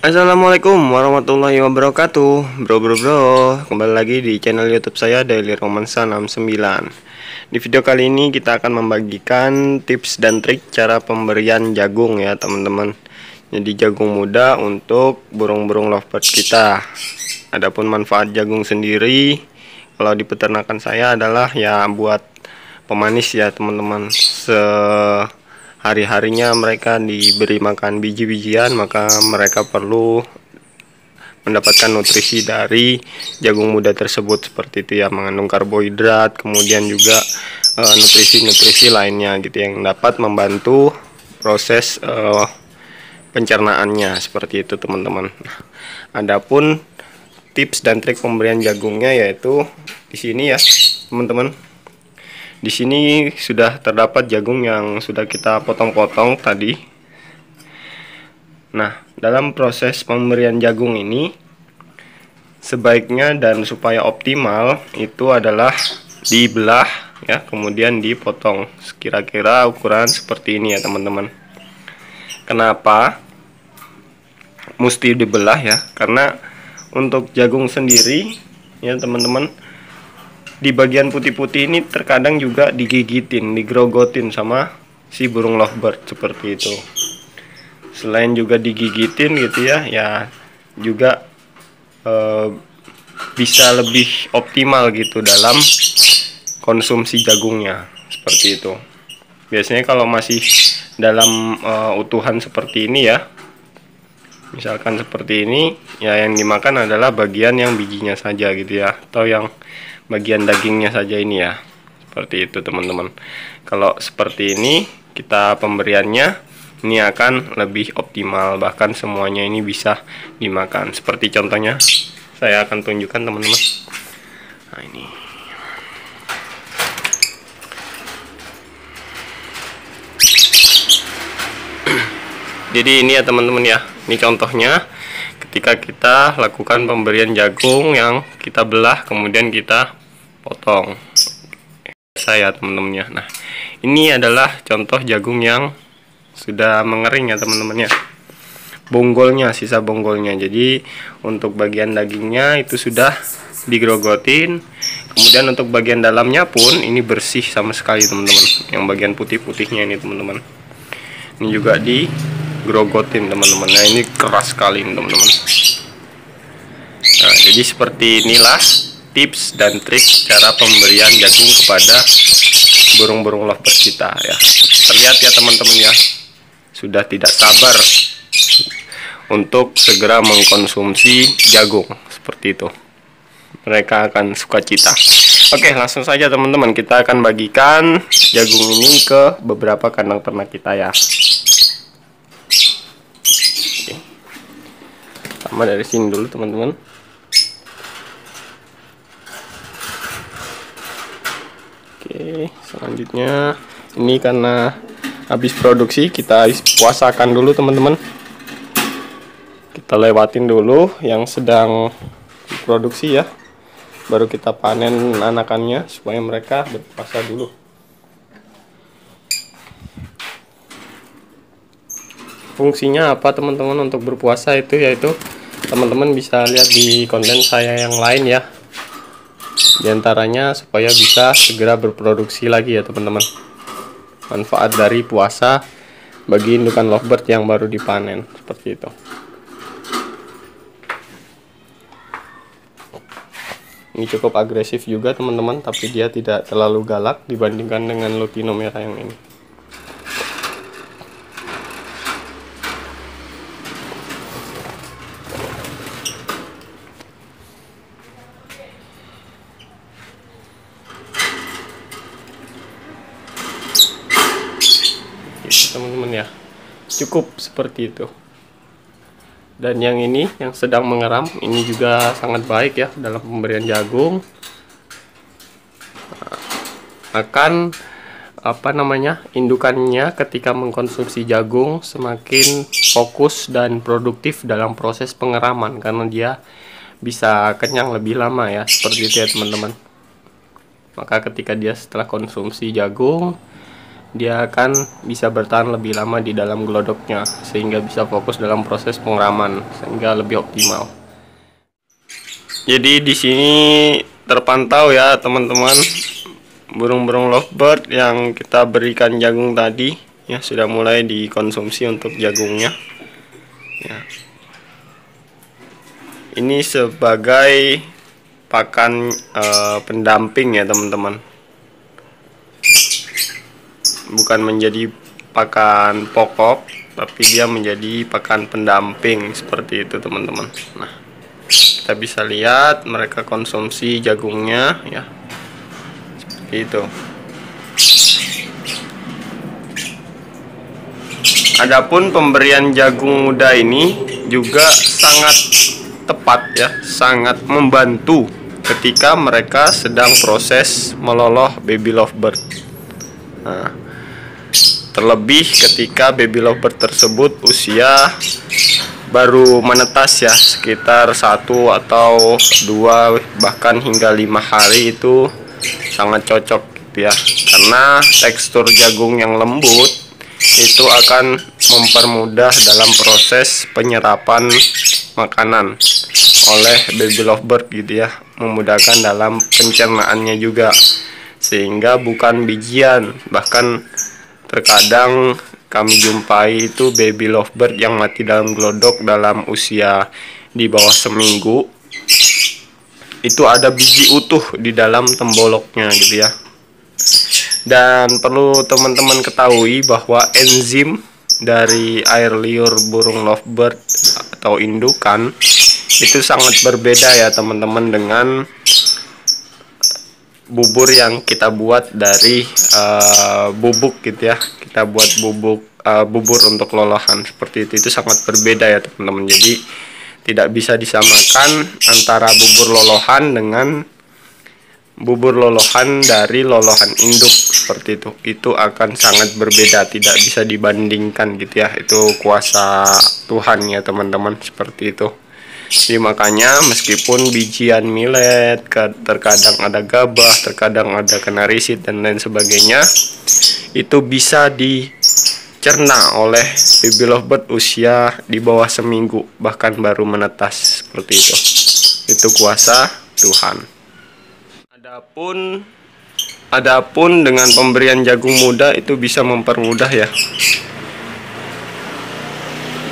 Assalamualaikum warahmatullahi wabarakatuh. Bro, kembali lagi di channel YouTube saya Daily Romansa 69. Di video kali ini kita akan membagikan tips dan trik cara pemberian jagung ya teman-teman. Jadi jagung muda untuk burung-burung lovebird kita. Adapun manfaat jagung sendiri kalau di peternakan saya adalah ya buat pemanis ya teman-teman. Hari-harinya mereka diberi makan biji-bijian, maka mereka perlu mendapatkan nutrisi dari jagung muda tersebut, seperti itu ya, mengandung karbohidrat, kemudian juga nutrisi-nutrisi lainnya gitu yang dapat membantu proses pencernaannya, seperti itu teman-teman. Adapun tips dan trik pemberian jagungnya yaitu di sini ya teman-teman. Di sini sudah terdapat jagung yang sudah kita potong-potong tadi. Nah, dalam proses pemberian jagung ini sebaiknya dan supaya optimal itu adalah dibelah ya, kemudian dipotong kira-kira ukuran seperti ini ya teman-teman. Kenapa mesti dibelah ya? Karena untuk jagung sendiri ya teman-teman, di bagian putih-putih ini terkadang juga digigitin, digrogotin sama si burung lovebird seperti itu. Selain juga digigitin gitu ya, ya juga bisa lebih optimal gitu dalam konsumsi jagungnya, seperti itu. Biasanya kalau masih dalam utuhan seperti ini ya, misalkan seperti ini ya, yang dimakan adalah bagian yang bijinya saja gitu ya, atau yang bagian dagingnya saja ini ya, seperti itu teman-teman. Kalau seperti ini kita pemberiannya ini akan lebih optimal, bahkan semuanya ini bisa dimakan. Seperti contohnya saya akan tunjukkan teman-teman. Nah ini jadi ini ya teman-teman ya, ini contohnya ketika kita lakukan pemberian jagung yang kita belah kemudian kita potong saya teman-teman ya. Nah ini adalah contoh jagung yang sudah mengering ya teman-teman ya, bonggolnya, sisa bonggolnya. Jadi untuk bagian dagingnya itu sudah digrogotin, kemudian untuk bagian dalamnya pun ini bersih sama sekali teman-teman, yang bagian putih-putihnya ini teman-teman, ini juga digrogotin teman-teman. Nah ini keras sekali teman-teman. Nah jadi seperti inilah tips dan trik cara pemberian jagung kepada burung-burung lovebird kita ya. Terlihat ya teman-teman ya, sudah tidak sabar untuk segera mengkonsumsi jagung, seperti itu. Mereka akan sukacita. Oke, langsung saja teman-teman, kita akan bagikan jagung ini ke beberapa kandang ternak kita ya. Oke. Sama dari sini dulu teman-teman. Oke, selanjutnya ini karena habis produksi, kita puasakan dulu teman-teman. Kita lewatin dulu yang sedang produksi ya, baru kita panen anakannya supaya mereka berpuasa dulu. Fungsinya apa teman-teman untuk berpuasa itu, yaitu teman-teman bisa lihat di konten saya yang lain ya. Di antaranya supaya bisa segera berproduksi lagi ya teman-teman. Manfaat dari puasa bagi indukan lovebird yang baru dipanen, seperti itu. Ini cukup agresif juga teman-teman, tapi dia tidak terlalu galak dibandingkan dengan lutino merah yang ini. Teman-teman ya, cukup seperti itu. Dan yang ini yang sedang mengeram ini juga sangat baik ya dalam pemberian jagung. Akan indukannya ketika mengkonsumsi jagung semakin fokus dan produktif dalam proses pengeraman, karena dia bisa kenyang lebih lama ya, seperti itu ya teman-teman. Maka ketika dia setelah konsumsi jagung, dia akan bisa bertahan lebih lama di dalam glodoknya, sehingga bisa fokus dalam proses pengeraman sehingga lebih optimal. Jadi di sini terpantau ya teman-teman, burung-burung lovebird yang kita berikan jagung tadi ya sudah mulai dikonsumsi untuk jagungnya ya. Ini sebagai pakan pendamping ya teman-teman, bukan menjadi pakan pokok, tapi dia menjadi pakan pendamping seperti itu teman-teman. Nah, kita bisa lihat mereka konsumsi jagungnya ya, seperti itu. Adapun pemberian jagung muda ini juga sangat tepat ya, sangat membantu ketika mereka sedang proses meloloh baby lovebird. Nah, terlebih ketika baby lovebird tersebut usia baru menetas ya, sekitar 1 atau 2 bahkan hingga 5 hari, itu sangat cocok gitu ya, karena tekstur jagung yang lembut itu akan mempermudah dalam proses penyerapan makanan oleh baby lovebird gitu ya, memudahkan dalam pencernaannya juga, sehingga bukan bijian. Bahkan terkadang kami jumpai itu baby lovebird yang mati dalam glodok dalam usia di bawah seminggu, itu ada biji utuh di dalam temboloknya gitu ya. Dan perlu teman-teman ketahui bahwa enzim dari air liur burung lovebird atau indukan itu sangat berbeda ya teman-teman dengan bubur yang kita buat dari bubuk gitu ya. Kita buat bubur untuk lolohan seperti itu sangat berbeda ya teman-teman. Jadi tidak bisa disamakan antara bubur lolohan dengan bubur lolohan dari lolohan induk seperti itu. Itu akan sangat berbeda, tidak bisa dibandingkan gitu ya. Itu kuasa Tuhan ya teman-teman, seperti itu. Jadi makanya meskipun bijian millet, terkadang ada gabah, terkadang ada kenarisit dan lain sebagainya, itu bisa dicerna oleh baby lovebird usia di bawah seminggu, bahkan baru menetas seperti itu. Itu kuasa Tuhan. Adapun dengan pemberian jagung muda itu bisa mempermudah ya.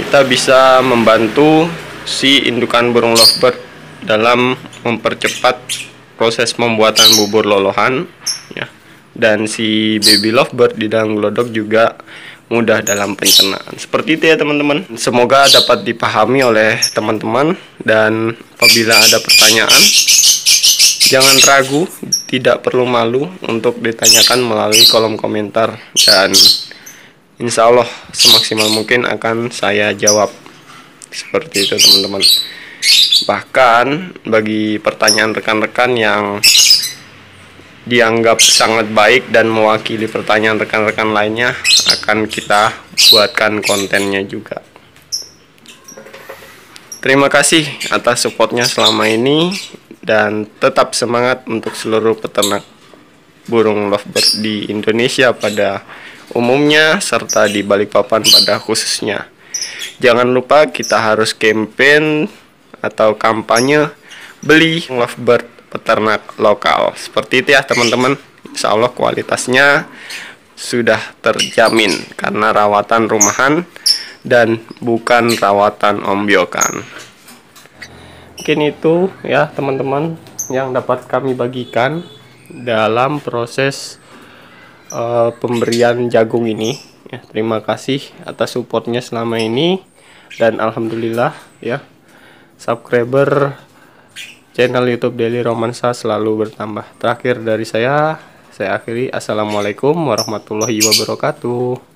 Kita bisa membantu si indukan burung lovebird dalam mempercepat proses pembuatan bubur lolohan ya. Dan si baby lovebird di dalam glodok juga mudah dalam pencernaan. Seperti itu ya teman-teman. Semoga dapat dipahami oleh teman-teman, dan apabila ada pertanyaan jangan ragu, tidak perlu malu untuk ditanyakan melalui kolom komentar, dan insya Allah semaksimal mungkin akan saya jawab. Seperti itu teman-teman. Bahkan bagi pertanyaan rekan-rekan yang dianggap sangat baik dan mewakili pertanyaan rekan-rekan lainnya, akan kita buatkan kontennya juga. Terima kasih atas supportnya selama ini, dan tetap semangat untuk seluruh peternak burung lovebird di Indonesia pada umumnya serta di Balikpapan pada khususnya. Jangan lupa kita harus campaign atau kampanye beli lovebird peternak lokal. Seperti itu ya teman-teman. Insya Allah kualitasnya sudah terjamin karena rawatan rumahan dan bukan rawatan ombyokan. Mungkin itu ya teman-teman yang dapat kami bagikan dalam proses pemberian jagung ini ya. Terima kasih atas supportnya selama ini, dan alhamdulillah ya, subscriber channel YouTube Daily Romansa selalu bertambah. Terakhir dari saya akhiri. Assalamualaikum warahmatullahi wabarakatuh.